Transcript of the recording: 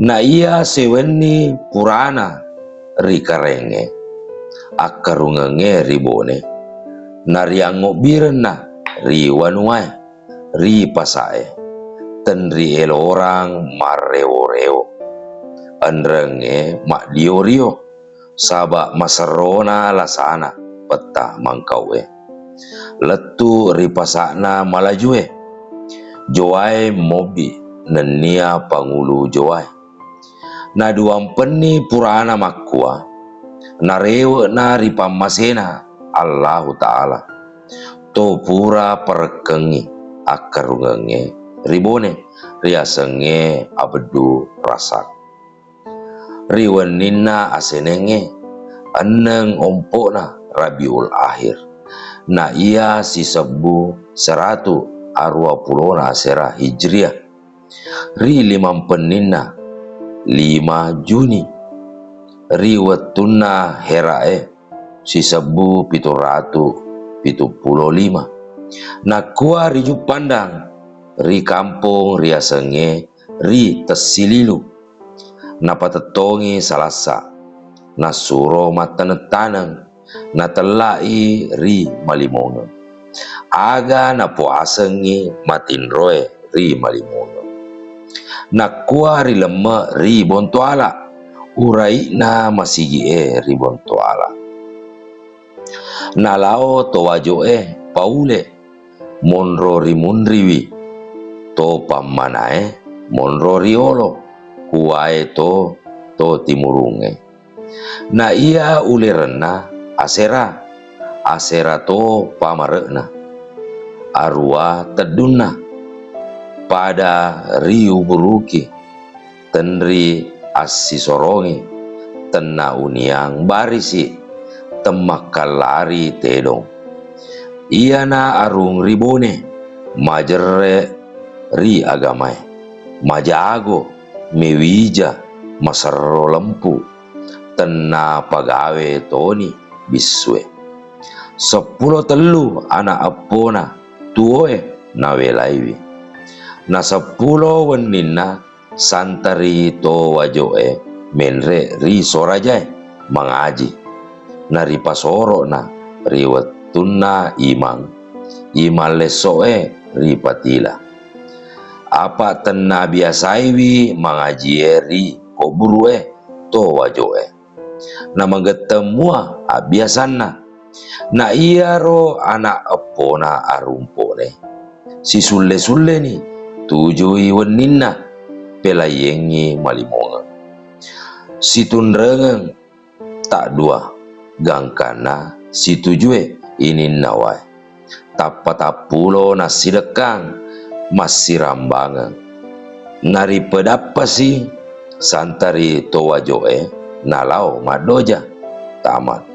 Na iya sewenni purana rikarenge akarungenge ribone nariango birena riwanuai ripasae tenri elo orang mareo-reo andrenge mak dio-rio sabak maserona lasana peta mangkaue letu ripasakna malajue joai mobi nenia pangulu joai na duang peni purana makua narewe na ripamasena Allahu Ta'ala to pura perkengi akarungenge ribone riasenge abedu rasak riwenina asenenge eneng ompona Rabiul Akhir na ia sisebu 120 asera hijriah ri limampenina 5 Juni riwetuna herae sisebu 775 na kua riju pandang ri kampung riasenge ri tesililu na patetongi salasa na suro matanang na telai ri malimonga aga na puasengi matinroe ri malimonga na kua ri lema ri bontoala urai na masigi ri bontoala na lao to wajo paule monro ri munriwi to pamanae monro riolo kuae to timurunge na ia ulerena asera to pamarekna arua teduna pada riu buruki tenri asisorongi tena uniang barisi temakalari tedong iana arung ribone majere ri agamai majago mewija masero lempu tena pagawe toni biswe 10 telu anak apona tuoe nawelaiwi na 10 wenina santari to wajoe menre ri sorajai mangaji nari pasoro na riwetuna imang imalesoe ri patila apa tena biasaiwi mangajieri koburue to wajoe na manggetemua abiasanna na iya ro anak epona arumpone si sulle ni tujui wenina pelayengi malimonga si tunrengeng tak dua gangkana si tujue ini nawai tapatapulo nasi dekang masih rambangan nari pedapa si santari towajoe nalau madoja tamat.